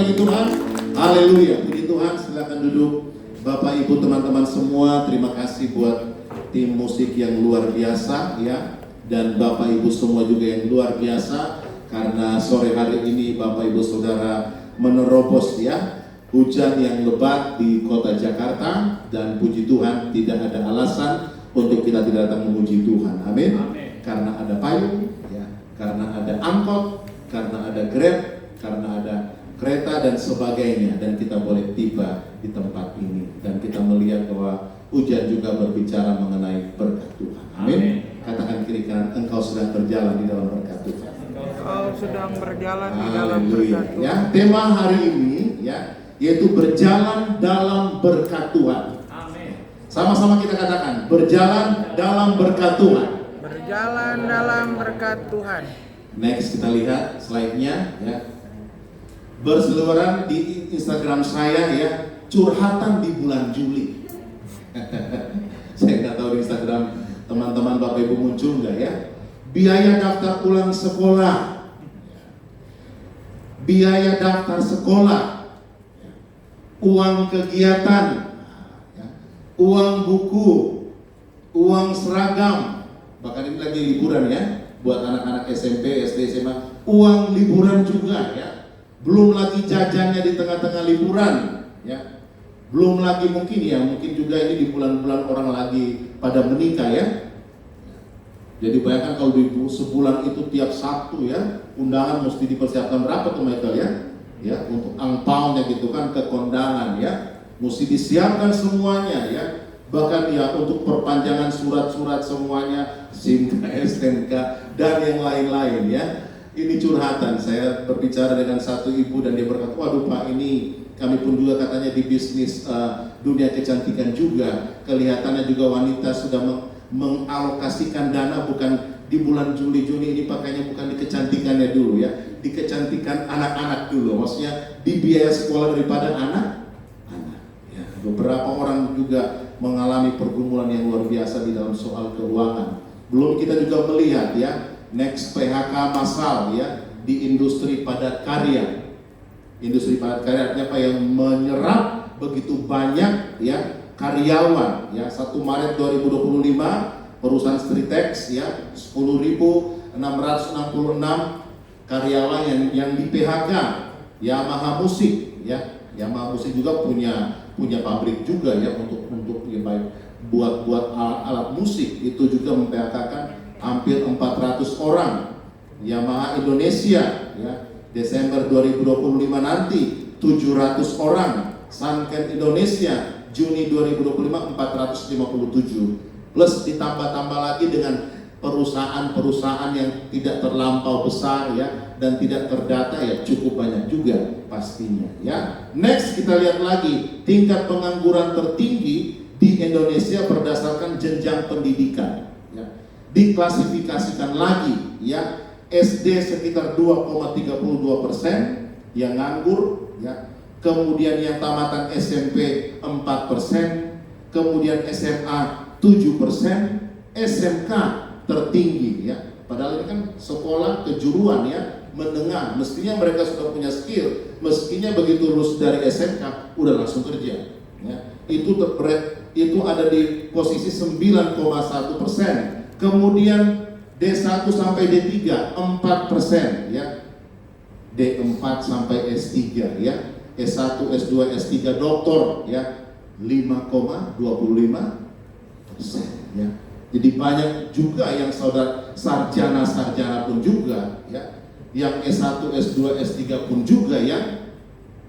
bagi Tuhan. Haleluya, puji Tuhan. Silakan duduk Bapak Ibu teman-teman semua. Terima kasih buat tim musik yang luar biasa ya, dan Bapak Ibu semua juga yang luar biasa, karena sore hari ini Bapak Ibu Saudara menerobos ya hujan yang lebat di kota Jakarta, dan puji Tuhan tidak ada alasan untuk kita tidak datang memuji Tuhan. Amin. Karena ada payung ya, karena ada angkot, karena ada Grab, karena ada kereta dan sebagainya, dan kita boleh tiba di tempat ini, dan kita melihat bahwa hujan juga berbicara mengenai berkat Tuhan. Amin. Katakan kiri kanan, engkau sedang berjalan di dalam berkat Tuhan. Engkau sedang berjalan di dalam berkat Tuhan. Ya, tema hari ini ya, yaitu berjalan dalam berkat Tuhan. Amin. Sama-sama kita katakan, berjalan dalam berkat Tuhan. Berjalan dalam berkat Tuhan. Next, kita lihat slide-nya ya. Berseliweran di Instagram saya ya, curhatan di bulan Juli. Saya nggak tahu di Instagram teman-teman Bapak Ibu muncul nggak ya. Biaya daftar ulang sekolah, biaya daftar sekolah, uang kegiatan, uang buku, uang seragam, bahkan ini lagi liburan ya, buat anak-anak SMP, SD, SMA, uang liburan juga ya. Belum lagi jajannya di tengah-tengah liburan ya. Belum lagi mungkin juga ini di bulan-bulan orang lagi pada menikah ya. Jadi bayangkan kalau di sebulan itu tiap Sabtu ya, undangan mesti dipersiapkan berapa tuh Michael ya? Ya, untuk angpaunya gitu kan, ke kondangan ya, mesti disiapkan semuanya ya. Bahkan ya untuk perpanjangan surat-surat semuanya, SIM, STNK dan yang lain-lain ya. Ini curhatan, saya berbicara dengan satu ibu dan dia berkata, waduh Pak, ini kami pun juga katanya di bisnis dunia kecantikan juga, kelihatannya juga wanita sudah mengalokasikan dana bukan di bulan Juli ini, pakainya bukan di kecantikannya dulu ya, di kecantikan anak-anak dulu, maksudnya di biaya sekolah daripada anak-anak ya. Beberapa orang juga mengalami pergumulan yang luar biasa di dalam soal keuangan. Belum kita juga melihat ya, next PHK massal ya di industri padat karya. Industri padat karya artinya apa, yang menyerap begitu banyak ya karyawan ya. 1 Maret 2025 perusahaan Stritex ya 10.666 karyawan yang di PHK. Yamaha Musik ya, Yamaha Musik juga punya pabrik juga ya untuk ya, baik buat alat musik, itu juga memphk-kan hampir 400 orang. Yamaha Indonesia ya, Desember 2025 nanti 700 orang. Sanken Indonesia Juni 2025 457, plus ditambah-tambah lagi dengan perusahaan-perusahaan yang tidak terlampau besar ya, dan tidak terdata ya, cukup banyak juga pastinya ya. Next, kita lihat lagi tingkat pengangguran tertinggi di Indonesia berdasarkan jenjang pendidikan ya. Diklasifikasikan lagi ya, SD sekitar 2,32% yang nganggur ya. Kemudian yang tamatan SMP 4%, kemudian SMA 7%, SMK tertinggi ya. Padahal ini kan sekolah kejuruan ya, menengah, mestinya mereka sudah punya skill, mestinya begitu lulus dari SMK udah langsung kerja ya. Itu ada di posisi 9,1%. Kemudian D1 sampai D3 4% ya. D4 sampai S3 ya. S1, S2, S3 doktor ya 5,25% ya. Jadi banyak juga yang saudara sarjana pun juga ya, yang S1, S2, S3 pun juga yang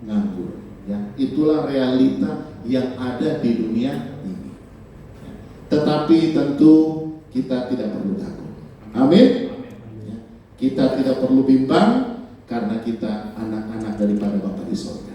nganggur ya. Itulah realita yang ada di dunia ini. Tetapi tentu kita tidak perlu takut. Amin. Ya. Kita tidak perlu bimbang karena kita anak-anak daripada Bapa di sorga.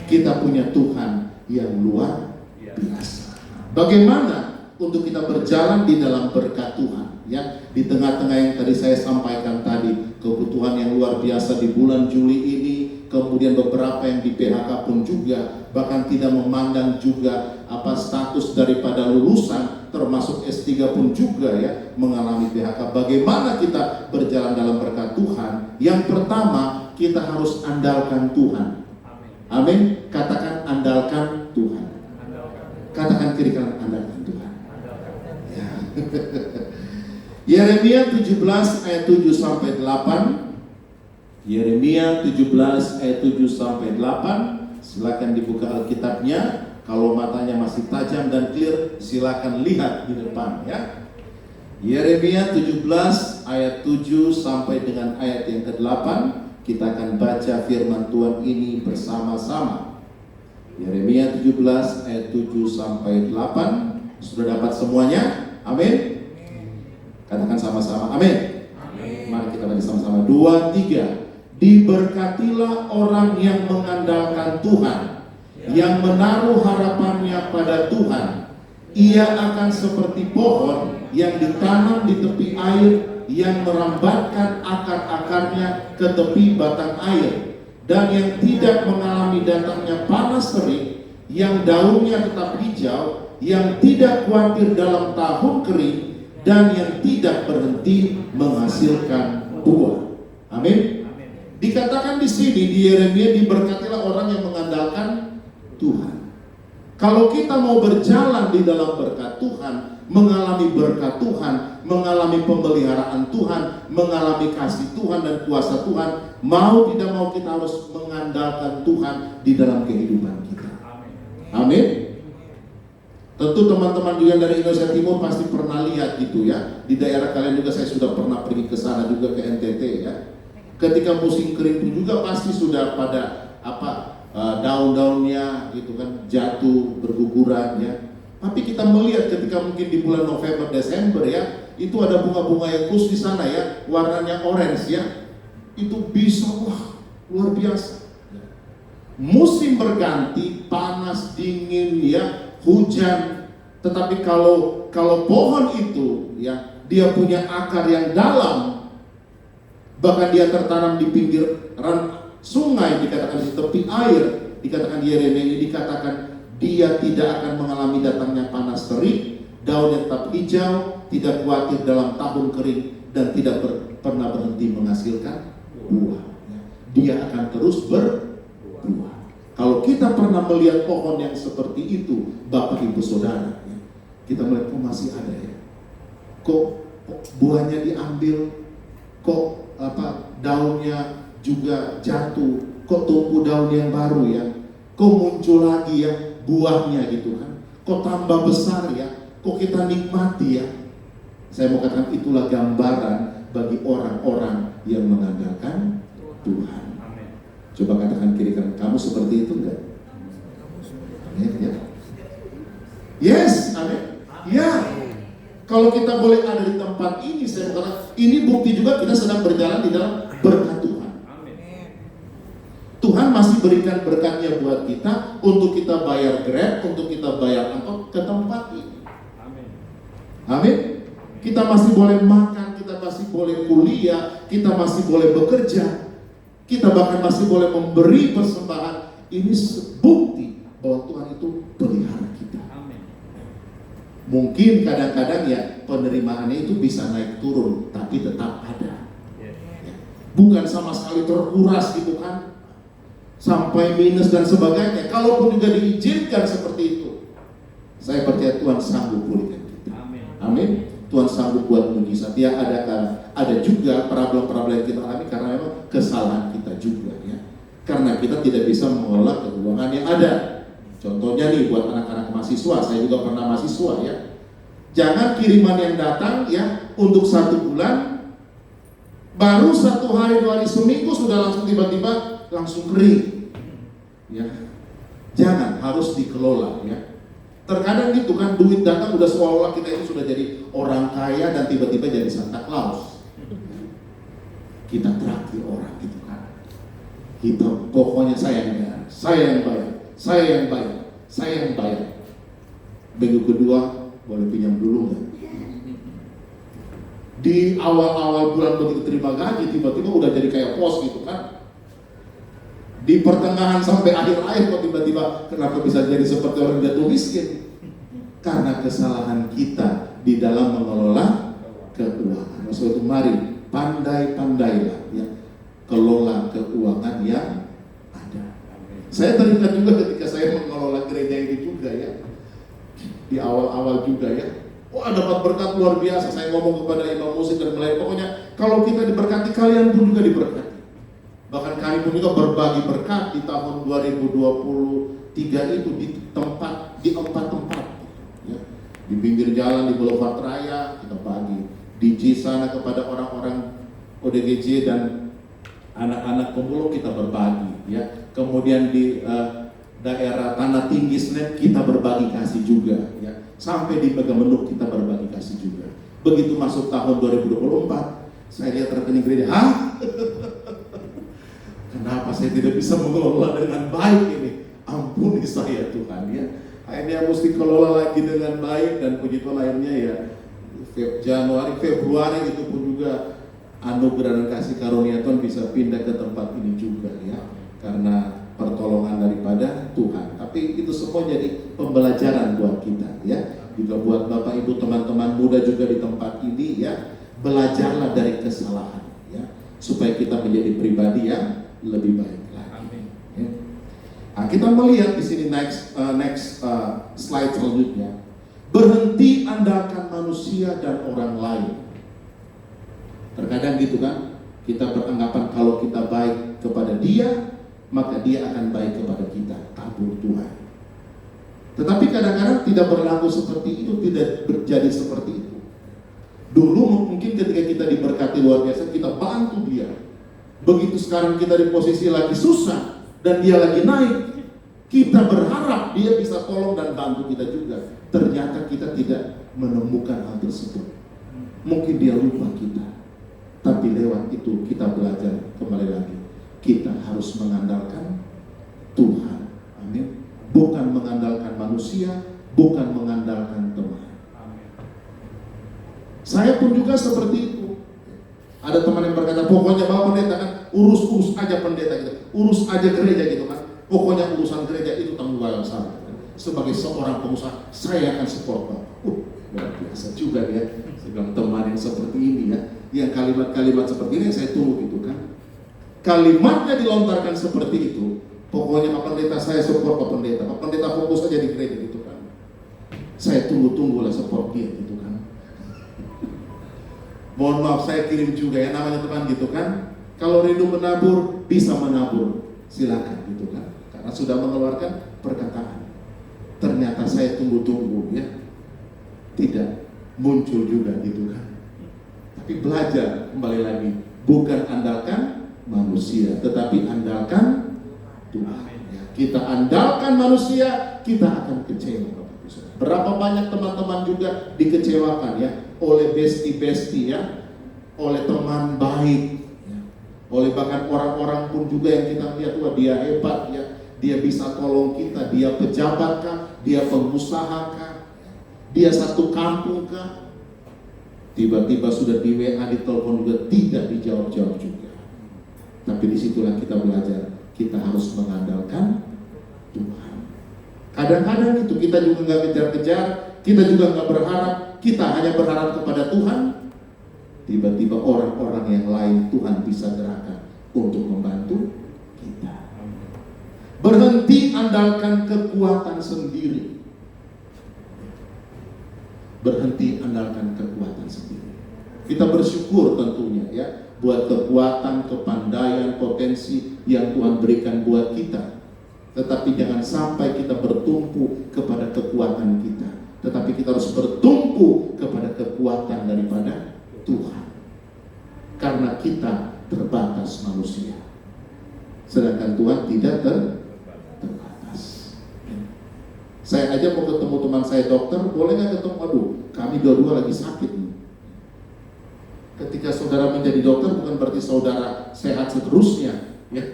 Kita punya Tuhan yang luar biasa. Bagaimana untuk kita berjalan di dalam berkat Tuhan ya, di tengah-tengah yang tadi saya sampaikan tadi, kebutuhan yang luar biasa di bulan Juli ini, kemudian beberapa yang di PHK pun juga, bahkan tidak memandang juga apa status daripada lulusan, termasuk S3 pun juga ya mengalami PHK. Bagaimana kita berjalan dalam berkat Tuhan? Yang pertama, kita harus andalkan Tuhan. Amin. Katakan andalkan Tuhan. Katakan kiri kanan andalkan Tuhan. Ya. Yeremia 17 ayat 7 sampai 8. Yeremia 17 ayat 7 sampai 8. Silakan dibuka Alkitabnya. Kalau matanya masih tajam dan clear, silakan lihat di depan ya. Yeremia 17 ayat 7 sampai dengan ayat yang ke-8. Kita akan baca firman Tuhan ini bersama-sama. Yeremia 17 ayat 7 sampai 8. Sudah dapat semuanya? Amin. Katakan sama-sama amin. Mari kita baca sama-sama. 2, 3. Diberkatilah orang yang mengandalkan Tuhan, yang menaruh harapannya pada Tuhan. Ia akan seperti pohon yang ditanam di tepi air, yang merambatkan akar-akarnya ke tepi batang air, dan yang tidak mengalami datangnya panas terik, yang daunnya tetap hijau, yang tidak khawatir dalam tahun kering, dan yang tidak berhenti menghasilkan buah. Amin. Dikatakan di sini di Yeremia, diberkatilah orang yang mengandalkan Tuhan. Kalau kita mau berjalan di dalam berkat Tuhan, mengalami berkat Tuhan, mengalami pemeliharaan Tuhan, mengalami kasih Tuhan dan kuasa Tuhan, mau tidak mau kita harus mengandalkan Tuhan di dalam kehidupan kita. Amin. Tentu teman-teman juga dari Indonesia Timur pasti pernah lihat gitu ya. Di daerah kalian juga saya sudah pernah pergi ke sana juga, ke NTT ya. Ketika musim kering pun juga pasti sudah pada daun-daunnya gitu kan jatuh berguguran ya. Tapi kita melihat ketika mungkin di bulan November Desember ya, itu ada bunga-bunga yang khusus di sana ya, warnanya orange ya. Itu bisa luar biasa. Musim berganti, panas, dingin ya, hujan. Tetapi kalau pohon itu ya, dia punya akar yang dalam, bahkan dia tertanam di pinggir sungai, dikatakan di tepi air, dikatakan di Yeremia ini, dikatakan dia tidak akan mengalami datangnya panas terik, daunnya tetap hijau, tidak khawatir dalam tahun kering, dan tidak pernah berhenti menghasilkan buah. Dia akan terus berbuah. Kalau kita pernah melihat pohon yang seperti itu, Bapak Ibu Saudara, kita melihat kok masih ada ya, kok buahnya diambil, kok daunnya juga jatuh, kok tumbuh daun yang baru ya, kok muncul lagi ya buahnya gitu kan, kok tambah besar ya, kok kita nikmati ya. Saya mau katakan itulah gambaran bagi orang-orang yang mengandalkan Tuhan. Coba katakan kiri kanan, kamu seperti itu enggak? Ya. Yes, amin. Ya. Kalau kita boleh ada di tempat ini, saya mau katakan ini bukti juga kita sedang berjalan di dalam berkat Tuhan. Tuhan masih berikan berkatnya buat kita untuk kita bayar Grab, untuk kita bayar angkot ke tempat ini. Amin. Kita masih boleh makan, kita masih boleh kuliah, kita masih boleh bekerja, kita bahkan masih boleh memberi persembahan. Ini bukti bahwa Tuhan itu pelihara kita. Mungkin kadang-kadang ya penerimaannya itu bisa naik turun, tapi tetap ada. Bukan sama sekali terkuras gitu kan, sampai minus dan sebagainya. Kalaupun juga diizinkan seperti itu, saya percaya Tuhan sanggup pulihkan kita. Amin. Tuhan sanggup buat mujizat. Ya ada juga problem-problem yang kita alami karena memang kesalahan kita juga ya. Karena kita tidak bisa mengelola keuangan yang ada. Contohnya nih buat anak-anak mahasiswa, saya juga pernah mahasiswa ya. Jangan kiriman yang datang ya untuk 1 bulan, baru 1 hari 2 hari seminggu sudah langsung tiba-tiba langsung kering. Ya, jangan, harus dikelola ya. Terkadang gitu kan, duit datang udah seolah-olah kita ini sudah jadi orang kaya dan tiba-tiba jadi Santa Claus. Kita traktir orang gitu kan. Kita pokoknya saya yang bayar, saya yang bayar. Minggu kedua boleh pinjam dulu nggak? Di awal-awal bulan begitu terima gaji, tiba-tiba udah jadi kayak pos gitu kan. Di pertengahan sampai akhir kok tiba-tiba kenapa bisa jadi seperti orang jatuh miskin? Karena kesalahan kita di dalam mengelola keuangan. Maksud itu mari pandai-pandailah ya, kelola keuangan yang ada. Saya teringat juga ketika saya mengelola gereja ini juga ya, di awal-awal juga ya. Wah, dapat berkat luar biasa. Saya ngomong kepada imam musik dan melayani, pokoknya kalau kita diberkati, kalian pun juga diberkati. Bahkan kami pun juga berbagi berkat di tahun 2023 itu di empat tempat ya. Di pinggir jalan, di Boulevard Raya kita bagi, di sana kepada orang-orang ODGJ dan anak-anak pemulung kita berbagi ya. Kemudian di daerah Tanah Tinggi Senen kita berbagi kasih juga ya. Sampai di Megamendung kita berbagi kasih juga. Begitu masuk tahun 2024, saya lihat rekening gereja, kenapa saya tidak bisa mengelola dengan baik ini? Ampuni saya Tuhan ya. Akhirnya mesti kelola lagi dengan baik, dan puji Tuhan akhirnya ya Januari, Februari itu pun juga anugerah dan kasih karunia Tuhan bisa pindah ke tempat ini juga ya, karena pertolongan daripada Tuhan. Tapi itu semua jadi pembelajaran buat kita ya, juga buat Bapak Ibu teman-teman muda juga di tempat ini ya, belajarlah dari kesalahan ya, supaya kita menjadi pribadi yang lebih baik lagi. Ya. Nah, kita melihat di sini next slide selanjutnya. Berhenti andalkan manusia dan orang lain. Terkadang gitu kan, kita beranggapan kalau kita baik kepada dia, maka dia akan baik kepada kita. Tabur Tuhan. Tetapi kadang-kadang tidak berlaku seperti itu, tidak terjadi seperti itu. Dulu mungkin ketika kita diberkati luar biasa, kita bantu dia. Begitu sekarang kita di posisi lagi susah dan dia lagi naik, kita berharap dia bisa tolong dan bantu kita juga. Ternyata kita tidak menemukan hal tersebut. Mungkin dia lupa kita. Tapi lewat itu kita belajar kembali lagi. Kita harus mengandalkan Tuhan. Amin. Bukan mengandalkan manusia, bukan mengandalkan teman. Saya pun juga seperti itu. Ada teman yang berkata, pokoknya Bapak Pendeta kan urus aja pendeta gitu, urus aja gereja gitu kan. Pokoknya urusan gereja itu tanggung jawab saya. Sebagai seorang pengusaha, saya akan support Bapak. Luar biasa juga ya. Saya bilang teman yang seperti ini ya, yang kalimat-kalimat seperti ini yang saya tunggu gitu kan. Kalimatnya dilontarkan seperti itu. Pokoknya Pak Pendeta saya support Pak Pendeta. Pak Pendeta fokus aja di gereja gitu kan. Saya tunggu-tunggulah support dia gitu kan. Mohon maaf saya kirim juga ya, namanya teman gitu kan. Kalau rindu menabur, bisa menabur. Silakan gitu kan. Karena sudah mengeluarkan perkataan. Ternyata saya tunggu-tunggu ya, tidak muncul juga gitu kan. Tapi belajar kembali lagi, bukan andalkan manusia, tetapi andalkan Tuhan. Ya, kita andalkan manusia, kita akan kecewa. Berapa banyak teman-teman juga dikecewakan ya oleh bestie ya, oleh teman baik, ya, oleh bahkan orang-orang pun juga yang kita lihat, wah dia hebat ya, dia bisa tolong kita, dia pejabat kah, dia pengusaha kah, dia satu kampung kah, tiba-tiba sudah di WA, di telepon juga tidak dijawab-jawab juga. Tapi disitulah kita belajar, kita harus mengandalkan Tuhan. Kadang-kadang itu kita juga nggak kejar-kejar, kita juga nggak berharap, kita hanya berharap kepada Tuhan. Tiba-tiba orang-orang yang lain Tuhan bisa gerakan untuk membantu kita. Berhenti andalkan kekuatan sendiri. Berhenti andalkan kekuatan sendiri. Kita bersyukur tentunya ya buat kekuatan, kepandaian, potensi yang Tuhan berikan buat kita. Tetapi jangan sampai kita bertumpu kepada kekuatan kita, tetapi kita harus bertumpu kepada kekuatan daripada Tuhan. Karena kita terbatas manusia, sedangkan Tuhan tidak terbatas. Saya aja mau ketemu teman saya dokter, boleh nggak ketemu? Aduh, kami dua-dua lagi sakit nih. Ketika saudara menjadi dokter bukan berarti saudara sehat seterusnya, ya.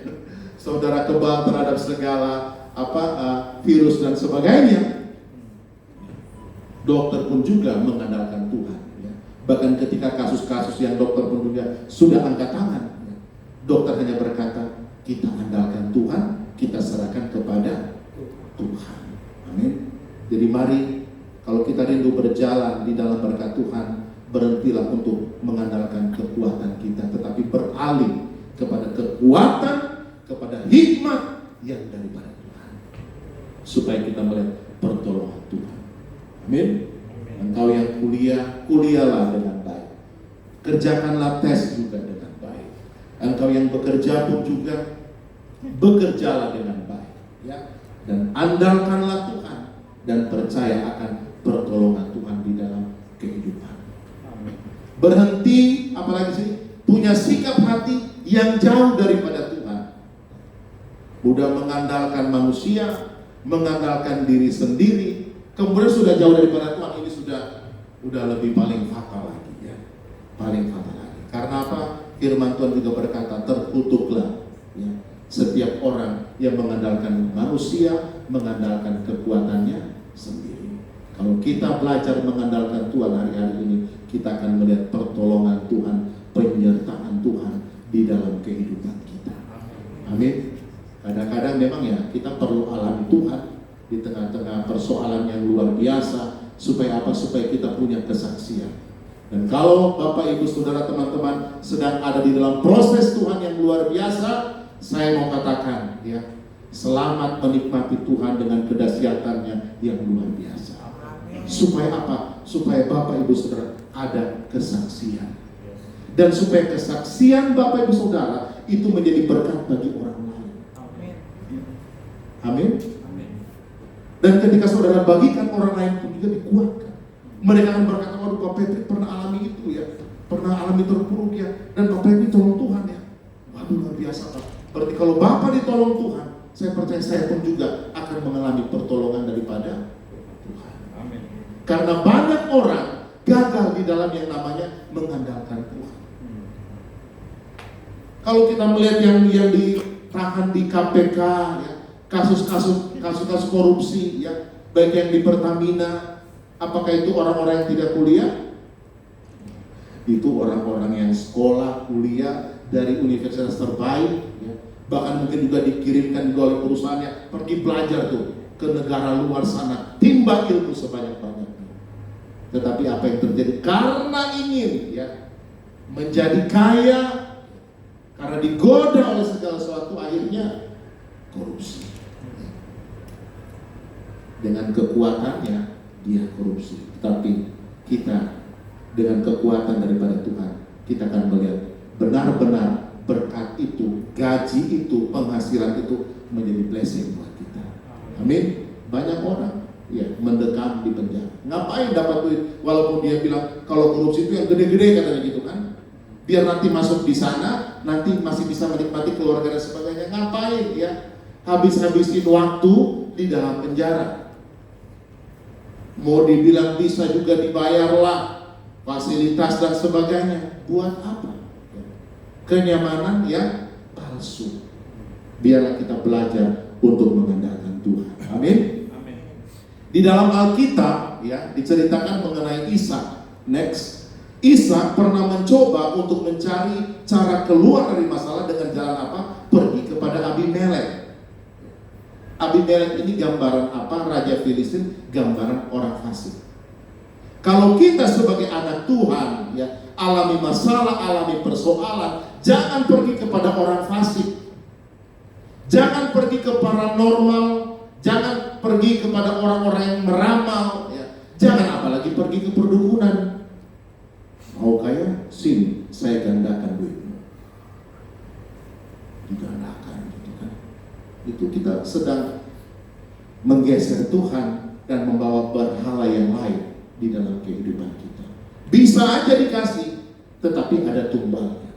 Saudara kebal terhadap segala virus dan sebagainya. Dokter pun juga mengandalkan Tuhan. Ya. Bahkan ketika kasus-kasus yang dokter pun juga sudah angkat tangan, ya. Dokter hanya berkata, kita andalkan Tuhan, kita serahkan kepada Tuhan. Amin. Jadi mari, kalau kita rindu berjalan di dalam berkat Tuhan, berhentilah untuk mengandalkan kekuatan kita, tetapi beralih kepada kekuatan, kepada hikmat yang daripada kita melihat pertolongan Tuhan. Amin. Engkau yang kuliah, kuliahlah dengan baik. Kerjakanlah tes juga dengan baik. Engkau yang bekerja pun juga bekerjalah dengan baik, ya. Dan andalkanlah Tuhan dan percaya akan pertolongan Tuhan di dalam kehidupan. Berhenti, apalagi sih, punya sikap hati yang jauh daripada Tuhan. Mudah mengandalkan manusia, mengandalkan diri sendiri, kemudian sudah jauh daripada Tuhan, ini sudah lebih paling fatal lagi, ya. Paling fatal lagi. Karena apa? Firman Tuhan juga berkata, terkutuklah, ya, setiap orang yang mengandalkan manusia, mengandalkan kekuatannya sendiri. Kalau kita belajar mengandalkan Tuhan hari-hari ini, kita akan melihat pertolongan Tuhan, penyertaan Tuhan di dalam kehidupan kita. Amin. Kadang-kadang memang ya kita perlu alami Tuhan di tengah-tengah persoalan yang luar biasa. Supaya apa? Supaya kita punya kesaksian. Dan kalau Bapak, Ibu, Saudara, teman-teman sedang ada di dalam proses Tuhan yang luar biasa, saya mau katakan, ya, selamat menikmati Tuhan dengan kedahsyatannya yang luar biasa. Supaya apa? Supaya Bapak, Ibu, Saudara ada kesaksian. Dan supaya kesaksian Bapak, Ibu, Saudara itu menjadi berkat bagi orang lain. Amin. Dan ketika saudara bagikan, orang lain pun juga dikuatkan. Mereka akan berkata, waduh, Pak Petri pernah alami itu ya, pernah alami terpuruk ya, dan Pak Petri tolong Tuhan ya. Waduh, luar biasa Pak. Berarti kalau Bapak ditolong Tuhan, saya percaya saya pun juga akan mengalami pertolongan daripada Tuhan. Amin. Karena banyak orang gagal di dalam yang namanya mengandalkan Tuhan. Kalau kita melihat yang ditahan di KPK, ya, kasus-kasus korupsi, ya, baik yang di Pertamina, apakah itu orang-orang yang tidak kuliah? Itu orang-orang yang sekolah, kuliah dari universitas terbaik, ya. Bahkan mungkin juga dikirimkan juga oleh perusahaannya pergi belajar tuh ke negara luar sana, timba ilmu sebanyak-banyaknya. Tetapi apa yang terjadi? Karena ingin, ya, menjadi kaya, karena digoda oleh segala sesuatu, akhirnya korupsi. Dengan kekuatannya dia korupsi. Tapi kita dengan kekuatan daripada Tuhan, kita akan melihat benar-benar berkat itu, gaji itu, penghasilan itu menjadi blessing buat kita. Amin. Banyak orang ya mendekam di penjara. Ngapain dapat duit? Walaupun dia bilang kalau korupsi itu yang gede-gede katanya gitu kan. Biar nanti masuk di sana, nanti masih bisa menikmati keluarga dan sebagainya. Ngapain ya? Habis-habisin waktu di dalam penjara. Mau dibilang bisa juga dibayarlah fasilitas dan sebagainya. Buat apa? Kenyamanan yang palsu. Biarlah kita belajar untuk mengandalkan Tuhan. Amin. Amin. Di dalam Alkitab ya diceritakan mengenai Ishak. Next. Ishak pernah mencoba untuk mencari cara keluar dari masalah dengan jalan apa? Pergi kepada Abimelek. Abimelek ini gambaran apa? Raja Filistin, gambaran orang fasik. Kalau kita sebagai anak Tuhan ya, alami masalah, alami persoalan, jangan pergi kepada orang fasik. Jangan pergi ke paranormal, jangan pergi kepada orang-orang yang meramal ya. Jangan apalagi pergi ke perdukunan. Mau kaya? Sini, saya gandakan duitmu. Digandakan gitu kan. Itu kita sedang menggeser Tuhan dan membawa berhala yang lain di dalam kehidupan kita. Bisa aja dikasih, tetapi ada tumbalnya.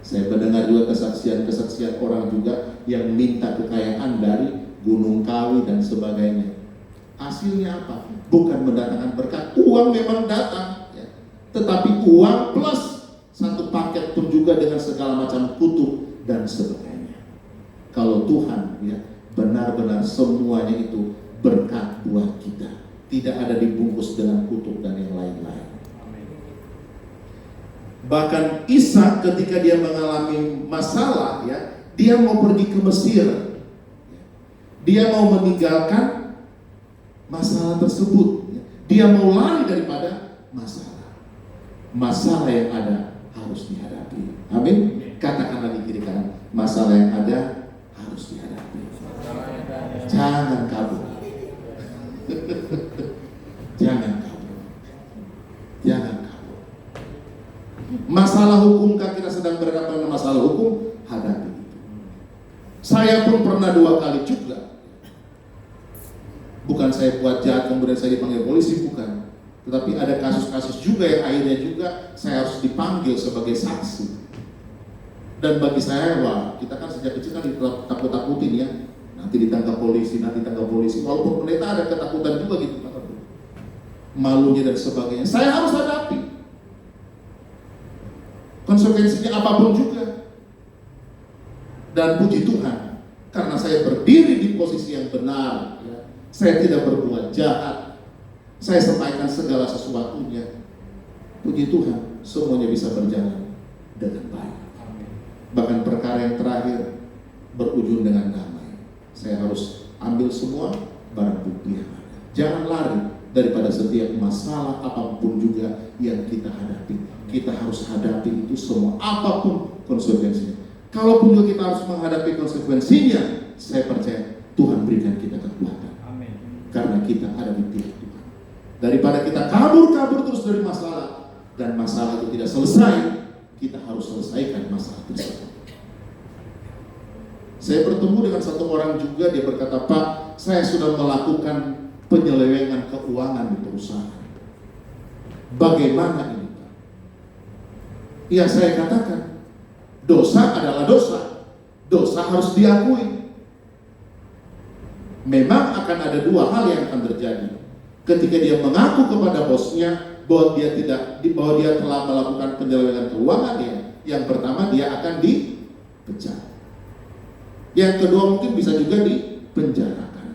Saya mendengar juga kesaksian orang juga yang minta kekayaan dari Gunung Kawi dan sebagainya. Hasilnya apa? Bukan mendatangkan berkat. Uang memang datang, ya. Tetapi uang plus satu paket pun juga dengan segala macam kutuk dan sebagainya. Kalau Tuhan ya benar-benar semuanya itu berkat buat kita, tidak ada dibungkus dengan kutuk dan yang lain-lain. Bahkan Ishak ketika dia mengalami masalah ya, dia mau pergi ke Mesir. Dia mau meninggalkan masalah tersebut. Dia mau lari daripada masalah. Masalah yang ada harus dihadapi. Amin. Katakan lagi kiri kanan, masalah yang ada harus dihadapi. Jangan kabur. Masalah hukumkah kita sedang berhadapan dengan masalah hukum? Hadapi itu. Saya pun pernah 2 kali juga. Bukan saya buat jahat kemudian saya dipanggil polisi, bukan. Tetapi ada kasus-kasus juga yang akhirnya juga saya harus dipanggil sebagai saksi. Dan bagi saya, wah, kita kan sejak kecil kan ditakut-takutin ya. Nanti ditangkap polisi, nanti ditangkap polisi. Walaupun pendeta ada ketakutan juga gitu, malunya dan sebagainya. Saya harus hadapi konsekuensinya apapun juga. Dan puji Tuhan, karena saya berdiri di posisi yang benar, ya, saya tidak berbuat jahat, saya sampaikan segala sesuatunya. Puji Tuhan, semuanya bisa berjalan dengan baik. Bahkan perkara yang terakhir berujung dengan damai. Saya harus ambil semua barang bukti yang ada. Jangan lari daripada setiap masalah apapun juga yang kita hadapi. Kita harus hadapi itu semua, apapun konsekuensinya. Kalaupun juga kita harus menghadapi konsekuensinya, saya percaya Tuhan berikan kita kekuatan. Amin. Karena kita ada di pihak Tuhan. Daripada kita kabur terus dari masalah, dan masalah itu tidak selesai, kita harus selesaikan masalah tersebut. Saya bertemu dengan satu orang juga, dia berkata, Pak, saya sudah melakukan penyelewengan keuangan di perusahaan. Bagaimana ini, Pak? Ya, saya katakan, dosa adalah dosa. Dosa harus diakui. Memang akan ada 2 hal yang akan terjadi. Ketika dia mengaku kepada bosnya bahwa dia telah melakukan penyelewengan keuangan, yang pertama dia akan dipecat. Yang kedua mungkin bisa juga dipenjarakan.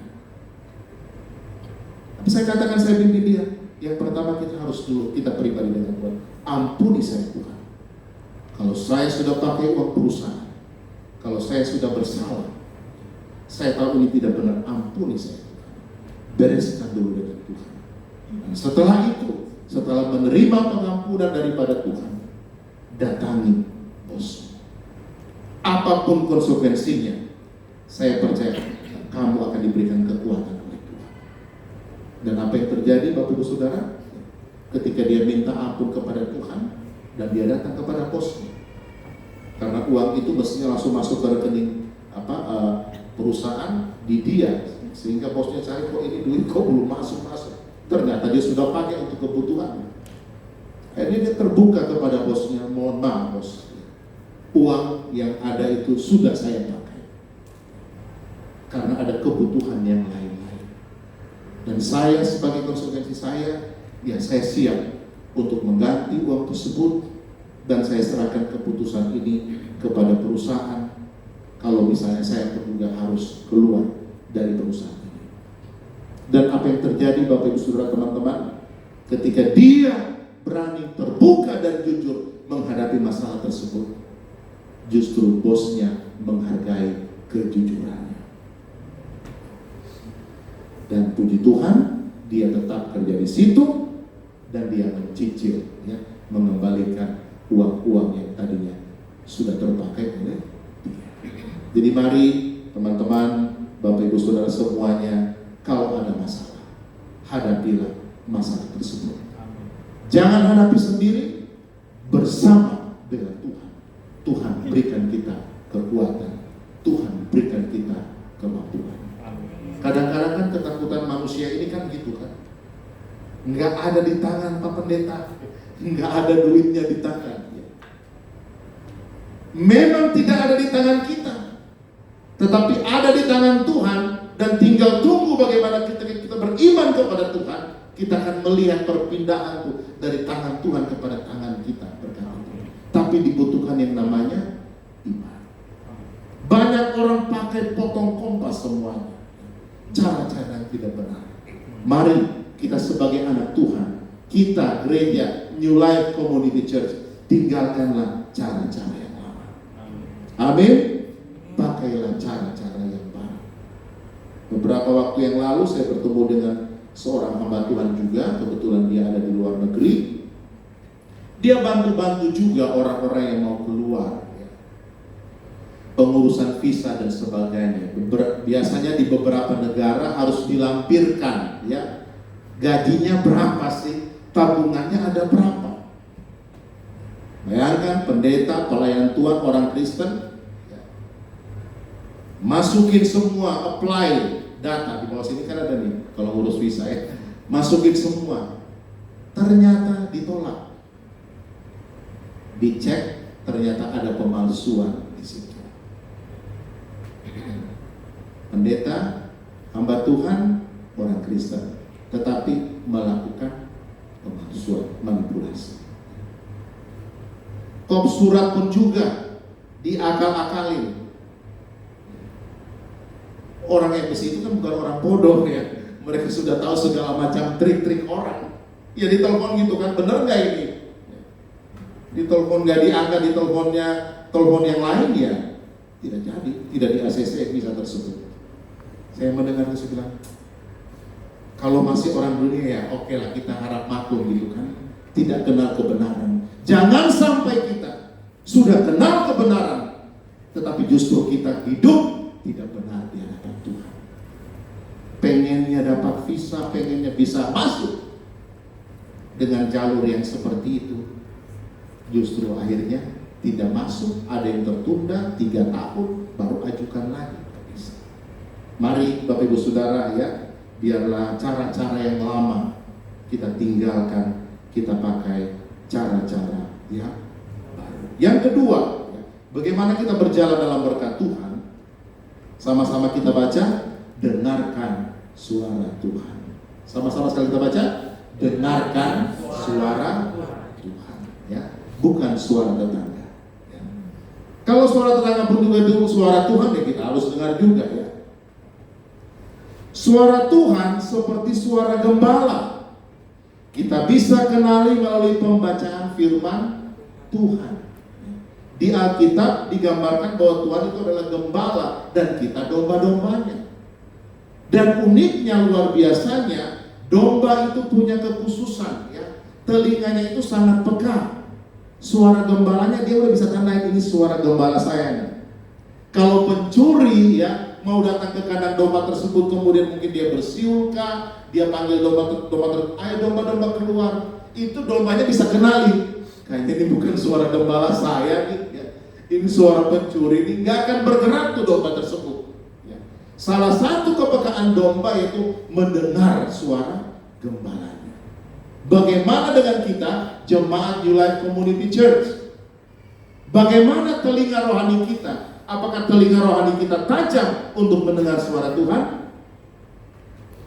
Tapi saya katakan, saya bimbing dia. Yang pertama kita harus dulu, kita pribadi dengan Tuhan, ampuni saya Tuhan. Kalau saya sudah pakai uang perusahaan, kalau saya sudah bersalah, saya tahu ini tidak benar, ampuni saya Tuhan. Bereskan dulu dengan Tuhan. Dan setelah itu, setelah menerima pengampunan daripada Tuhan, datangi bos. Apapun konsekuensinya, saya percaya kamu akan diberikan kekuatan oleh Tuhan. Dan apa yang terjadi Bapak Ibu Saudara, ketika dia minta ampun kepada Tuhan dan dia datang kepada bosnya, karena uang itu mestinya langsung masuk ke rekening perusahaan di dia, sehingga bosnya cari, kok ini duit kok belum masuk. Ternyata dia sudah pakai untuk kebutuhan. Akhirnya dia terbuka kepada bosnya, mohon maaf bos, uang yang ada itu sudah saya pakai karena ada kebutuhan yang lain-lain. Dan saya sebagai konsekuensi saya siap untuk mengganti uang tersebut, dan saya serahkan keputusan ini kepada perusahaan kalau misalnya saya juga harus keluar dari perusahaan ini. Dan apa yang terjadi Bapak Ibu Saudara teman-teman, ketika dia berani terbuka dan jujur menghadapi masalah tersebut, justru bosnya menghargai kejujurannya. Dan puji Tuhan, dia tetap kerja di situ dan dia mencicil, mengembalikan uang-uang yang tadinya sudah terpakai oleh dia. Jadi mari teman-teman, Bapak Ibu Saudara semuanya, kalau ada masalah, hadapilah masalah tersebut. Jangan hadapi sendiri, bersama dengan Tuhan. Tuhan berikan kita kekuatan, Tuhan berikan kita kemampuan. Kadang-kadang kan ketakutan manusia ini kan gitu kan, nggak ada di tangan Pak Pendeta, nggak ada duitnya di tangan. Memang tidak ada di tangan kita, tetapi ada di tangan Tuhan, dan tinggal tunggu bagaimana kita beriman kepada Tuhan. Kita akan melihat perpindahan dari tangan Tuhan kepada tangan kita berkata. Tapi dibutuhkan yang namanya iman. Banyak orang pakai potong kompas semuanya, cara-cara yang tidak benar. Mari kita sebagai anak Tuhan, kita gereja New Life Community Church, tinggalkanlah cara-cara yang lama. Amin. Pakailah cara-cara yang baru. Beberapa waktu yang lalu saya bertemu dengan seorang hamba Tuhan juga, kebetulan dia ada di luar negeri. Dia bantu-bantu juga orang-orang yang mau keluar, pengurusan visa dan sebagainya. Biasanya di beberapa negara harus dilampirkan, gajinya berapa sih, tabungannya ada berapa. Bayangkan pendeta, pelayan Tuhan, orang Kristen, masukin semua, apply data. Di bawah sini kan ada nih, kalau ngurus visa ya. Masukin semua. Ternyata ditolak. Dicek, ternyata ada pemalsuan di situ. Pendeta, hamba Tuhan, orang Kristen, tetapi melakukan pemalsuan, manipulasi. Kop surat pun juga diakal-akalin. Orang yang ke situ kan bukan orang bodoh ya. Mereka sudah tahu segala macam trik-trik orang. Ya ditelepon gitu kan, bener nggak ini? Ditelepon nggak diangkat, diteleponnya telepon yang lain ya tidak jadi, tidak di ACC visa tersebut. Saya mendengar itu bilang, kalau masih orang dunia ya oke lah, kita harap maklum gitu kan. Tidak kenal kebenaran. Jangan sampai kita sudah kenal kebenaran, tetapi justru kita hidup tidak benar di hadapan Tuhan. Pengennya dapat visa, pengennya bisa masuk dengan jalur yang seperti itu, justru akhirnya tidak masuk, ada yang tertunda 3 tahun, baru ajukan lagi. Bisa. Mari Bapak Ibu Saudara ya, biarlah cara-cara yang lama kita tinggalkan, kita pakai cara-cara yang baru. Yang kedua, bagaimana kita berjalan dalam berkat Tuhan? Sama-sama kita baca, dengarkan suara Tuhan. Sama-sama sekali kita baca, dengarkan suara Tuhan. Ya, bukan suara tetangga. Ya. Kalau suara tetangga pun juga itu suara Tuhan, ya kita harus dengar juga ya. Suara Tuhan seperti suara gembala. Kita bisa kenali melalui pembacaan firman Tuhan. Di Alkitab digambarkan bahwa Tuhan itu adalah gembala dan kita domba-dombanya. Dan uniknya, luar biasanya, domba itu punya kekhususan ya. Telinganya itu sangat peka. Suara gembalanya dia udah bisa tandain, ini suara gembala saya nih. Kalau pencuri ya mau datang ke kandang domba tersebut, kemudian mungkin dia bersiul-kah, dia panggil domba, ayo domba-domba keluar. Itu dombanya bisa kenali. Kayaknya ini bukan suara gembala saya nih. Ya. Ini suara pencuri, ini nggak akan bergerak tuh domba tersebut. Ya. Salah satu kepekaan domba yaitu mendengar suara gembalanya. Bagaimana dengan kita, jemaat New Life Community Church? Bagaimana telinga rohani kita? Apakah telinga rohani kita tajam untuk mendengar suara Tuhan?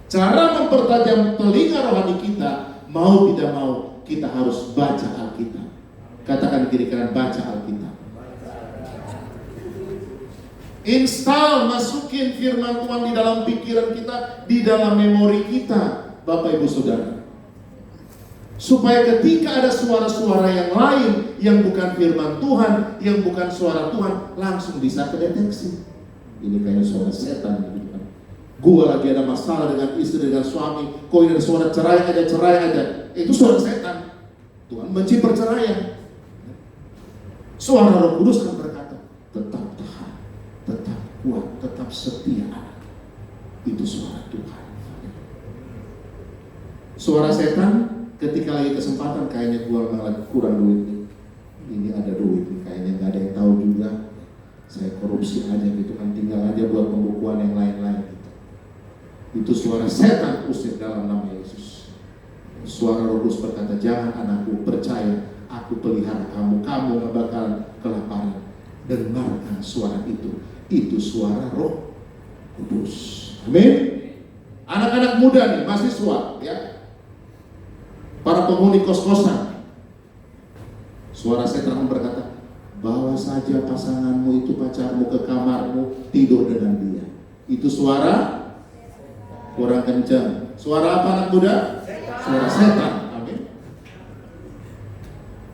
Cara mempertajam telinga rohani kita, mau tidak mau, kita harus baca Alkitab. Katakan kiri kanan, baca Alkitab. Install, masukin firman Tuhan di dalam pikiran kita, di dalam memori kita, Bapak Ibu Saudara. Supaya ketika ada suara-suara yang lain, yang bukan firman Tuhan, yang bukan suara Tuhan, langsung bisa kedeteksi. Ini kayaknya suara setan gitu kan. Gua lagi ada masalah dengan istri, dengan suami, kok ini ada suara cerai aja. Itu suara setan. Tuhan benci perceraian. Suara Roh Kudus kan berkata, tetap tahan, tetap kuat, tetap setia. Itu suara Tuhan. Suara setan, ketika lagi kesempatan, kayaknya gua malah kurang duit nih. Ini ada duit nih, kayaknya gak ada yang tahu juga. Saya korupsi aja gitu kan, tinggal aja buat pembukuan yang lain-lain gitu. Itu suara setan, usir dalam nama Yesus. Suara Roh Kudus berkata, jangan anakku, percaya, aku pelihara kamu gak bakalan kelaparan. Dengarkan suara itu suara Roh Kudus. Amin. Anak-anak muda nih, mahasiswa ya, para penghuni kos-kosan, suara setan berkata, bawa saja pasanganmu itu, pacarmu ke kamarmu, tidur dengan dia. Itu suara kurang kencang. Suara apa anak muda? Suara setan. Amin.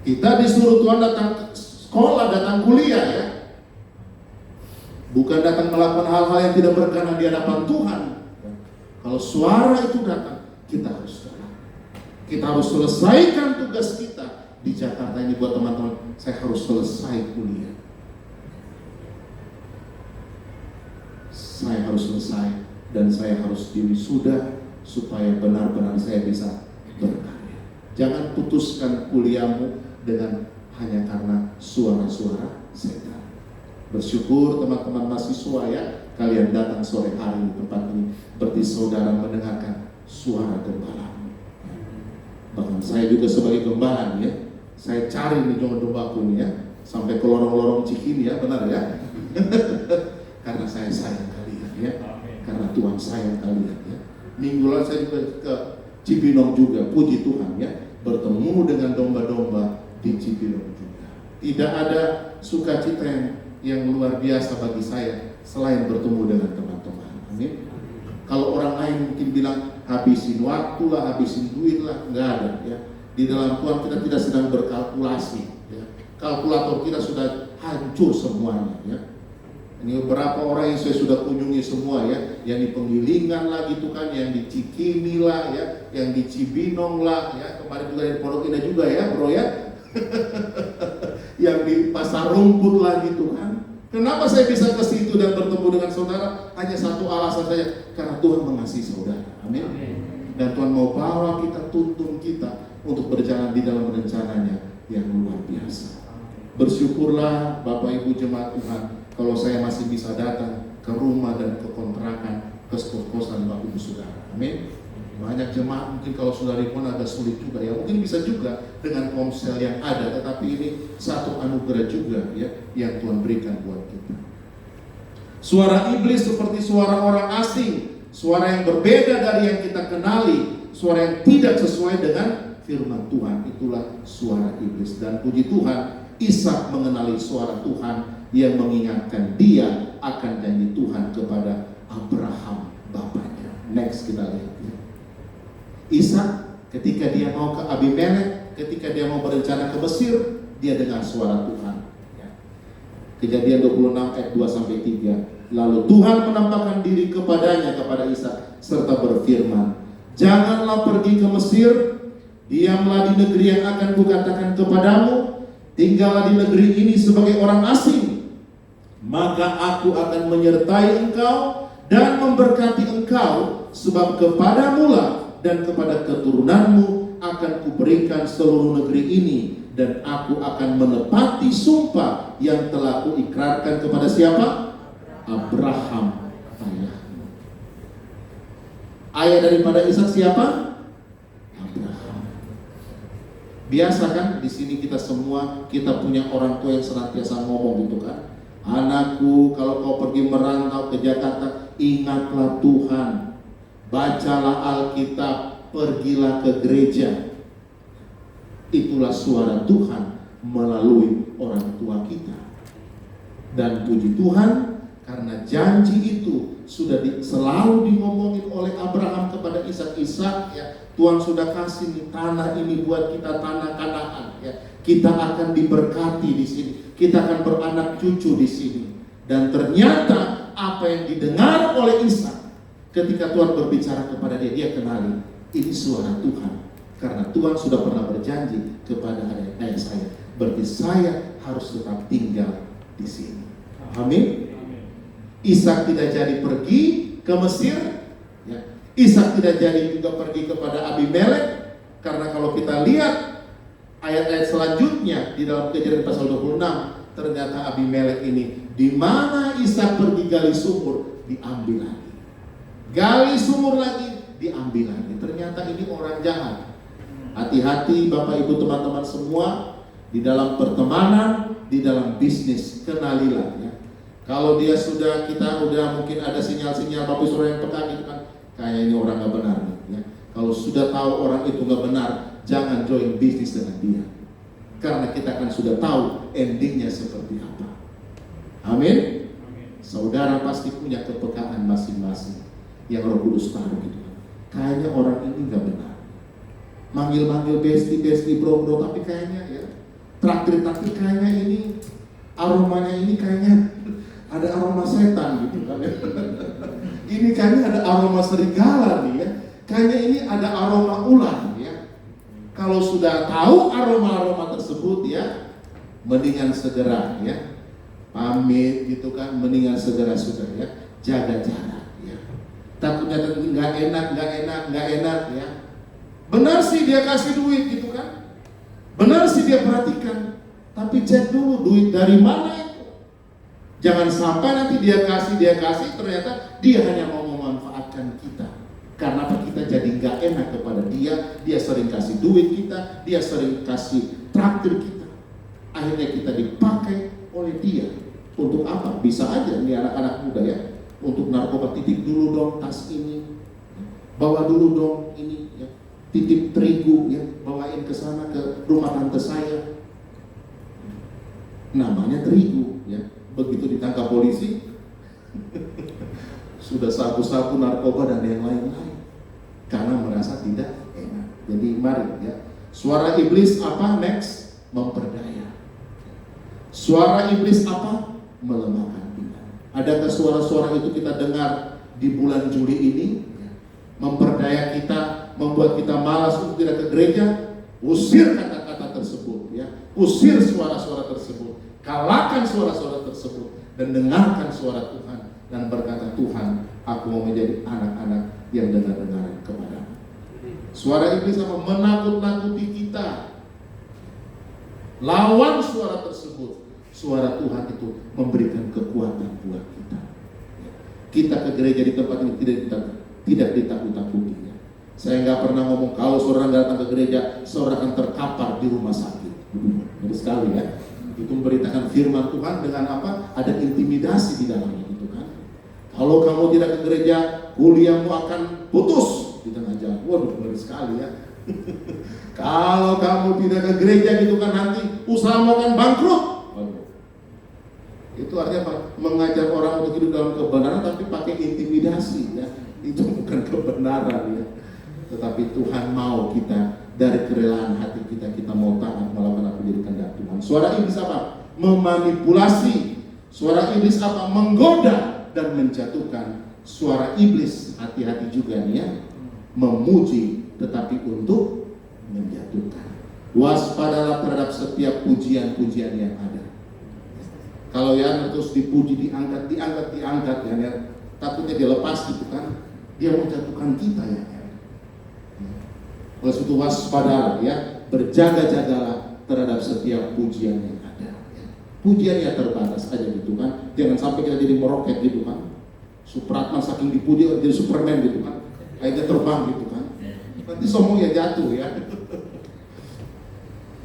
Kita disuruh Tuhan datang ke sekolah, datang kuliah ya, bukan datang melakukan hal-hal yang tidak berkenan di hadapan Tuhan. Kalau suara itu datang, kita harus datang. Kita harus selesaikan tugas kita di Jakarta ini. Buat teman-teman, saya harus selesai kuliah, saya harus selesai, dan saya harus diwisuda supaya benar-benar saya bisa berkarya. Jangan putuskan kuliahmu dengan hanya karena suara-suara setan. Bersyukur teman-teman mahasiswa ya, kalian datang sore hari di tempat ini, berarti saudara mendengarkan suara gembala. Bahkan saya juga sebagai gembala ya, saya cari nih domba-dombaku nih ya, sampai ke lorong-lorong Cikini ya, benar ya. Karena saya sayang kalian ya, karena Tuhan sayang kalian ya. Minggu lalu saya juga ke Cibinong juga, puji Tuhan ya, bertemu dengan domba-domba di Cibinong juga. Tidak ada sukacita yang luar biasa bagi saya selain bertemu dengan teman-teman. Amin. Kalau orang lain mungkin bilang habisin waktu lah, habisin duit lah, nggak ada ya. Di dalam Tuhan kita tidak sedang berkalkulasi ya. Kalkulator kita sudah hancur semuanya ya. Ini beberapa orang yang saya sudah kunjungi semua ya, yang di Penggilingan lah gitu kan, yang di Cikini lah ya, yang di Cibinong lah ya, kemarin juga di Pondok Indah juga ya bro ya. Yang di Pasar Rumput lah gitu kan. Kenapa saya bisa ke situ dan bertemu dengan saudara? Hanya satu alasan saja, karena Tuhan mengasihi saudara. Amin. Dan Tuhan mau bawa kita, tuntun kita untuk berjalan di dalam rencananya yang luar biasa. Bersyukurlah Bapak Ibu jemaat Tuhan, kalau saya masih bisa datang ke rumah dan ke kontrakan, ke kos-kosan Bapak Ibu Saudara. Amin. Banyak jemaat mungkin kalau sudah remote agak sulit juga ya, mungkin bisa juga dengan ponsel yang ada, tetapi ini satu anugerah juga ya yang Tuhan berikan buat kita. Suara iblis seperti suara orang asing, suara yang berbeda dari yang kita kenali, suara yang tidak sesuai dengan firman Tuhan, itulah suara iblis. Dan puji Tuhan, Ishak mengenali suara Tuhan yang mengingatkan dia akan janji Tuhan kepada Abraham bapaknya. Next kita lihat ya. Ishak ketika dia mau ke Abimelek, ketika dia mau berencana ke Mesir, dia dengar suara Tuhan ya. Kejadian 26 ayat 2-3. Lalu Tuhan menampakkan diri kepadanya, kepada Ishak, serta berfirman, janganlah pergi ke Mesir, diamlah di negeri yang akan kukatakan kepadamu, tinggallah di negeri ini sebagai orang asing, maka aku akan menyertai engkau dan memberkati engkau, sebab kepadamu lah dan kepada keturunanmu akan kuberikan seluruh negeri ini, dan aku akan menepati sumpah yang telah kuikrarkan kepada siapa? Abraham ayahmu. Ayah daripada Ishak siapa? Abraham. Biasa kan di sini kita semua, kita punya orang tua yang senantiasa ngomong gitu kan, anakku kalau kau pergi merantau ke Jakarta, ingatlah Tuhan, bacalah Alkitab, pergilah ke gereja. Itulah suara Tuhan melalui orang tua kita. Dan puji Tuhan, karena janji itu sudah selalu ngomongin oleh Abraham kepada Ishak. Ishak ya, Tuhan sudah kasih nih tanah ini buat kita, tanah Kanaan ya. Kita akan diberkati di sini, kita akan beranak cucu di sini. Dan ternyata apa yang didengar oleh Ishak ketika Tuhan berbicara kepada dia, dia kenali ini suara Tuhan. Karena Tuhan sudah pernah berjanji kepada ayah saya, berarti saya harus tetap tinggal di sini. Amin. Ishak tidak jadi pergi ke Mesir ya. Ishak tidak jadi juga pergi kepada Abimelek, karena kalau kita lihat ayat-ayat selanjutnya di dalam Kejadian pasal 26, ternyata Abimelek ini di mana Ishak pergi gali sumur, diambil lagi. Gali sumur lagi, diambil lagi. Ternyata ini orang jahat. Hati-hati Bapak Ibu teman-teman semua, di dalam pertemanan, di dalam bisnis, kenalilah ya. Kalau dia sudah, kita udah mungkin ada sinyal-sinyal Bapak Ibu yang peka gitu kan, kayaknya orang gak benar ya. Kalau sudah tahu orang itu gak benar, jangan join bisnis dengan dia, karena kita kan sudah tahu endingnya seperti apa. Amin. Saudara pasti punya kepekaan masing-masing yang Roh Kudus taruh gitu kan. Kayaknya orang ini gak benar, manggil-manggil besti bro, tapi kayaknya ya traktir kayaknya ini aromanya ini kayaknya ada aroma setan gitu kan ya. Ini kayaknya ada aroma serigala nih ya, kayaknya ini ada aroma ular ya. Kalau sudah tahu aroma-aroma tersebut ya, mendingan segera ya pamit gitu kan, mendingan segera sudah ya, jaga jarak ya. Takutnya nggak enak ya. Benar sih dia kasih duit gitu kan, benar sih dia perhatikan, Tapi cek dulu duit dari mana itu. Jangan sampai nanti dia kasih, ternyata dia hanya mau memanfaatkan kita. Karena apa? Kita jadi nggak enak kepada dia sering kasih duit kita, dia sering kasih traktir kita. Akhirnya kita dipakai oleh dia. Untuk apa? Bisa aja nih anak-anak muda ya, untuk narkoba. Titip dulu dong tas ini, bawa dulu dong ini ya, titip terigu ya, bawain ke sana ke rumah tante saya. Namanya terigu ya. Begitu ditangkap polisi sudah sabu-sabu narkoba dan yang lain-lain, karena merasa tidak enak. Jadi mari ya, suara iblis apa? Next, memperdaya. Suara iblis apa? Melemahkan iman. Adakah suara-suara itu kita dengar di bulan Juli ini? Memperdaya kita, membuat kita malas untuk tidak ke gereja. Usir kata-kata tersebut ya, usir suara-suara tersebut, kalahkan suara-suara tersebut, dan dengarkan suara Tuhan dan berkata, Tuhan, aku mau menjadi anak-anak yang dengar-dengaran kepadamu. Suara iblis apa? Menakut-nakuti kita. Lawan suara tersebut. Suara Tuhan itu memberikan kekuatan buat kita. Kita ke gereja di tempat ini tidak ditakut-takuti. Saya nggak pernah ngomong kalau saudara nggak datang ke gereja, saudara akan terkapar di rumah sakit. Benar sekali ya. Itu memberitakan firman Tuhan dengan apa? Ada intimidasi di dalamnya gitu kan. Kalau kamu tidak ke gereja, kuliahmu akan putus di tengah jalan. Waduh, benar sekali ya. Kalau kamu tidak ke gereja gitu kan, nanti usahamu akan bangkrut. Itu artinya apa? Mengajar orang untuk hidup dalam kebenaran tapi pakai intimidasi ya. Itu bukan kebenaran ya. Tetapi Tuhan mau kita dari kerelaan hati kita mau taat melakukan apa menjadi kehendak Tuhan. Suara iblis apa? Memanipulasi. Suara iblis apa? Menggoda dan menjatuhkan. Suara iblis, hati-hati juga nih ya, memuji tetapi untuk menjatuhkan. Waspadalah terhadap setiap pujian-pujian yang ada. Kalau ya terus dipuji, diangkat ya, takutnya dia lepas gitu kan, dia menjatuhkan kita ya. Oleh itu waspadalah ya, berjaga-jagalah terhadap setiap pujian yang ada. Pujian yang terbatas aja gitu kan, jangan sampai kita jadi meroket gitu kan. Supratman saking dipuji jadi Superman gitu kan, akhirnya terbang gitu kan, nanti sombongnya jatuh ya.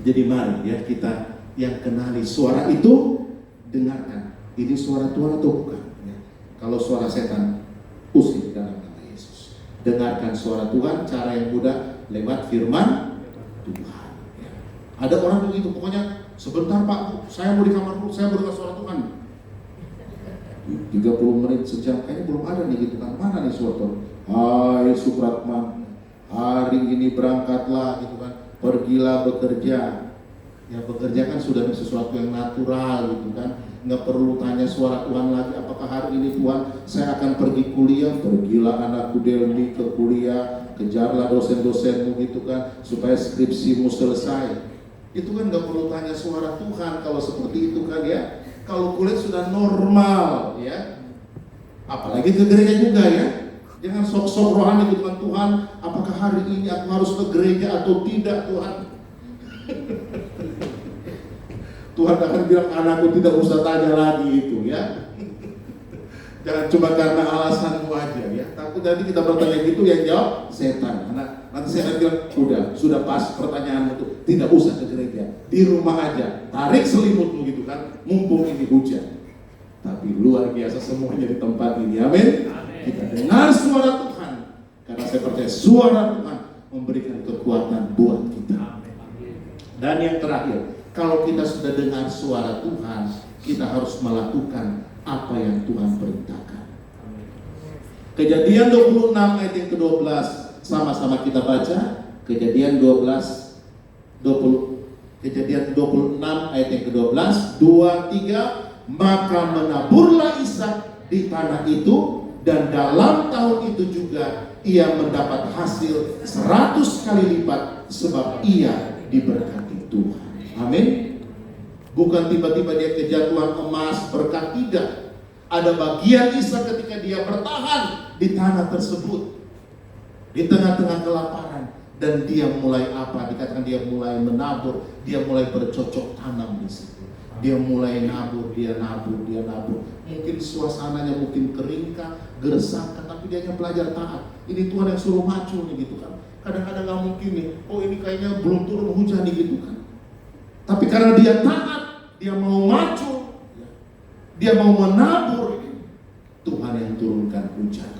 Jadi mari ya kita yang kenali suara itu, dengarkan, ini suara Tuhan atau bukan ya. Kalau suara setan, usir dalam nama Yesus. Dengarkan suara Tuhan, cara yang mudah lewat firman Tuhan ya. Ada orang begitu, pokoknya sebentar Pak, saya mau di kamar dulu, saya mau dengar suara Tuhan. 30 menit, sejam, kayaknya belum ada nih gitu kan. Mana nih suara Tuhan? Hai Supratman, hari ini berangkatlah gitu kan, pergilah bekerja. Ya bekerja kan sudah sesuatu yang natural gitu kan, nggak perlu tanya suara Tuhan lagi. Apakah hari ini Tuhan saya akan pergi kuliah? Pergilah anakku Delmi ke kuliah, kejarlah dosen-dosenmu gitu kan, supaya skripsimu selesai. Itu kan nggak perlu tanya suara Tuhan kalau seperti itu kan ya. Kalau kuliah sudah normal ya, apalagi ke gereja juga ya. Jangan sok-sok rohani gitu kan, Tuhan apakah hari ini aku harus ke gereja atau tidak Tuhan? Tuhan akan bilang, anakku tidak usah tanya lagi itu ya. Jangan cuma karena alasanmu aja ya. Takut nanti kita bertanya gitu yang jawab setan. Nanti saya akan bilang, sudah pas pertanyaanmu itu, tidak usah ke gereja, di rumah aja, tarik selimutmu gitu kan, mumpung ini hujan. Tapi luar biasa semuanya di tempat ini, amin. Kita dengar suara Tuhan, karena saya percaya suara Tuhan memberikan kekuatan buat kita. Dan yang terakhir, kalau kita sudah dengar suara Tuhan, kita harus melakukan apa yang Tuhan perintahkan. Kejadian 26 ayat yang ke-12, sama-sama kita baca. Kejadian 26 ayat yang ke-12, 2, 3. Maka menaburlah Ishak di tanah itu, dan dalam tahun itu juga ia mendapat hasil 100 kali lipat, sebab ia diberkati Tuhan. Amin. Bukan tiba-tiba dia kejatuhan emas berkat, tidak. Ada bagian Ishak ketika dia bertahan di tanah tersebut, di tengah-tengah kelaparan, dan dia mulai apa? Dikatakan dia mulai menabur, dia mulai bercocok tanam di situ. Dia mulai nabur, dia nabur. Mungkin suasananya mungkin keringkah, gersangkan, tapi dia hanya belajar taat. Ini Tuhan yang suruh maju nih gitu kan. Kadang-kadang nggak mungkin nih, oh ini kayaknya belum turun hujan nih gitu kan. Tapi karena dia taat, dia mau maju, dia mau menabur, Tuhan yang turunkan hujan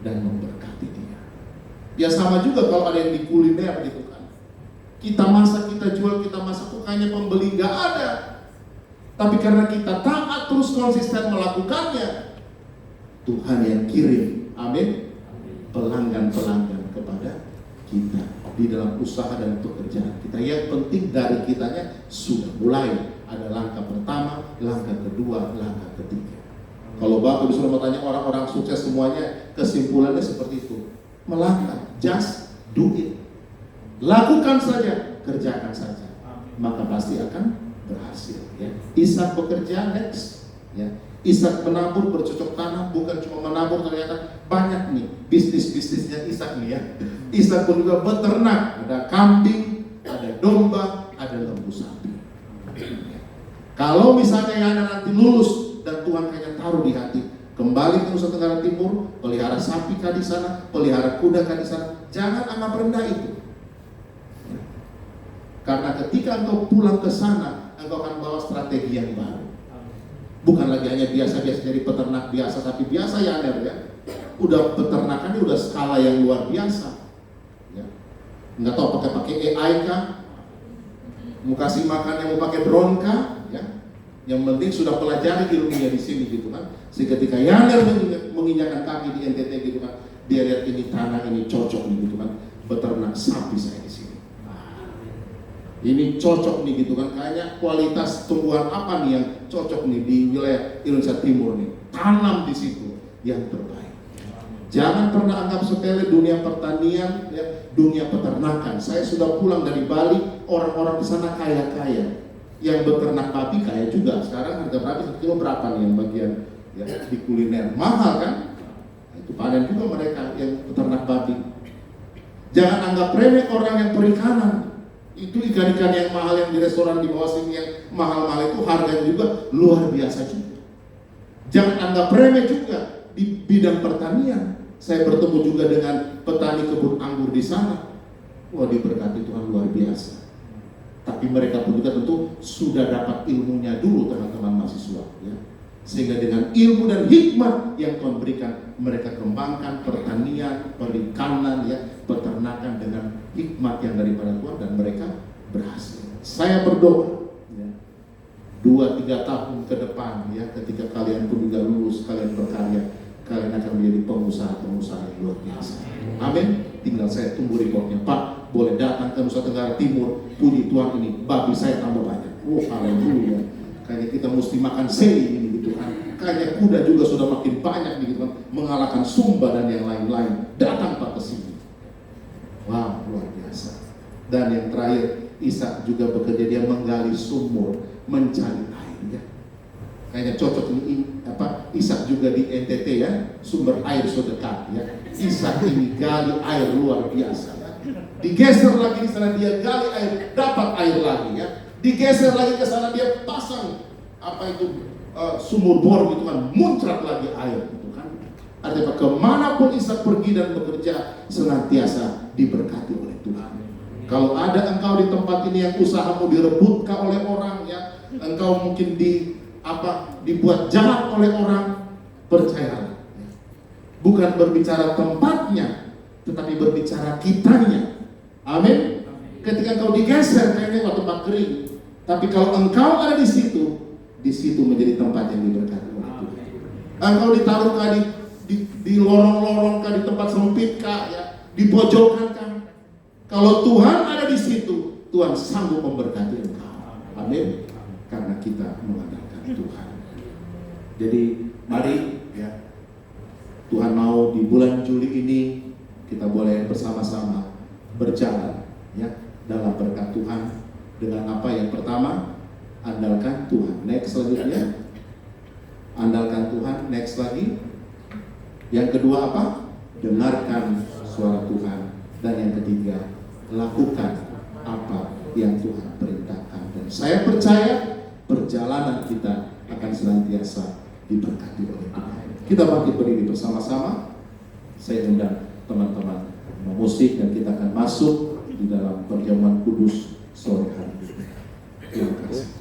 dan memberkati dia. Ya sama juga kalau ada yang di kuliner gitu kan. Kita masak, kita jual, kita masak, kok kayaknya pembeli nggak ada. Tapi karena kita taat terus konsisten melakukannya, Tuhan yang kirim, amin, pelanggan-pelanggan kepada kita di dalam usaha dan pekerjaan kita. Yang penting dari kitanya sudah mulai ada langkah pertama, langkah kedua, langkah ketiga. Kalau Bapak disuruh bertanya orang-orang sukses semuanya, kesimpulannya seperti itu. Melangkah, just do it. Lakukan saja, kerjakan saja, maka pasti akan berhasil. Ya. Ishak bekerja, next. Ya. Ishak menabur, bercocok tanam, bukan cuma menabur, ternyata banyak nih bisnis-bisnisnya Ishak nih ya. Ishak pun juga beternak, ada kambing, ada domba, ada lembu sapi. Ya. Kalau misalnya yang nanti lulus dan Tuhan kayaknya taruh di hati, kembali ke Nusa Tenggara Timur, pelihara sapi kah di sana, pelihara kuda kah di sana, jangan anggap rendah itu. Ya. Karena ketika engkau pulang ke sana, engkau akan bawa strategi yang baru. Bukan lagi hanya biasa-biasa jadi peternak biasa, tapi biasa ya Anda ya. Udah peternakannya udah skala yang luar biasa. Ya. Nggak tahu pakai AI kah? Mau kasih makan yang mau pakai drone kah? Ya. Yang penting sudah pelajari ilmunya di sini gitu kan. Sehingga ketika Yander menginjakan kaki di NTT gitu kan, dia lihat ini tanah ini cocok nih gitu kan. Beternak sapi saya di sini. Ini cocok nih gitu kan, kayaknya kualitas tumbuhan apa nih yang cocok nih di wilayah Indonesia Timur nih, tanam di situ yang terbaik. Jangan pernah anggap sepele dunia pertanian, ya, dunia peternakan. Saya sudah pulang dari Bali, orang-orang di sana kaya-kaya, yang beternak babi kaya juga. Sekarang harga babi 1 kilo berapa nih yang bagian ya, di kuliner mahal kan? Itu panen juga mereka yang peternak babi. Jangan anggap remeh orang yang perikanan. Itu ikan-ikan yang mahal yang di restoran di bawah sini yang mahal-mahal itu harganya juga luar biasa juga. Jangan anggap remeh juga di bidang pertanian. Saya bertemu juga dengan petani kebun anggur di sana. Wah, diberkati Tuhan luar biasa. Tapi mereka pun juga tentu sudah dapat ilmunya dulu teman-teman mahasiswa. Ya. Sehingga dengan ilmu dan hikmah yang Tuhan berikan, mereka kembangkan pertanian, perikanan, ya, peternakan dengan hikmat yang daripada Tuhan dan mereka berhasil. Saya berdoa, ya, 2-3 tahun ke depan, ya, ketika kalian pun juga lulus, kalian berkarya, kalian akan menjadi pengusaha-pengusaha yang luar biasa. Amin. Tinggal saya tunggu reportnya. Pak, boleh datang ke Nusa Tenggara Timur, puji Tuhan ini, babi saya tambah banyak. Oh, haleluya. Kayaknya kita mesti makan seli ini gitu kan. Kayaknya kuda juga sudah makin banyak gitu kan, mengalahkan Sumba dan yang lain-lain. Datang Pak ke sini. Wow, luar biasa. Dan yang terakhir, Ishak juga bekerja, dia menggali sumur, mencari air ya. Kayaknya cocok ini apa? Ishak juga di NTT ya, sumber air so dekat ya. Ishak ini gali air luar biasa. Ya. Digeser lagi di sana dia gali air, dapat air lagi ya. Digeser lagi ke sana dia pasang apa itu sumur bor gitu kan, muncrat lagi air gitu kan. Artinya kemanapun Ishak pergi dan bekerja senantiasa diberkati oleh Tuhan. Kalau ada engkau di tempat ini yang usahamu direbutkan oleh orang ya, engkau mungkin dibuat jahat oleh orang, percayalah. Ya. Bukan berbicara tempatnya, tetapi berbicara kitanya. Amin. Ketika engkau digeser kayaknya waktu tempat kering. Tapi kalau engkau ada di situ menjadi tempat yang diberkati oleh Tuhan. Engkau ditaruh kah di lorong-lorong kah, di tempat sempit kah, ya, di pojokan kah. Kalau Tuhan ada di situ, Tuhan sanggup memberkati engkau. Amin. Karena kita mengandalkan Tuhan. Jadi mari ya, Tuhan mau di bulan Juli ini kita boleh bersama-sama berjalan ya dalam berkat Tuhan. Dengan apa? Yang pertama, andalkan Tuhan. Next selanjutnya, andalkan Tuhan. Next lagi. Yang kedua apa? Dengarkan suara Tuhan. Dan yang ketiga, lakukan apa yang Tuhan perintahkan. Dan saya percaya perjalanan kita akan senantiasa diberkati oleh Tuhan. Kita bangkit berdiri bersama-sama. Saya undang teman-teman musik dan kita akan masuk di dalam perjamuan kudus sore hari ini. Terima kasih.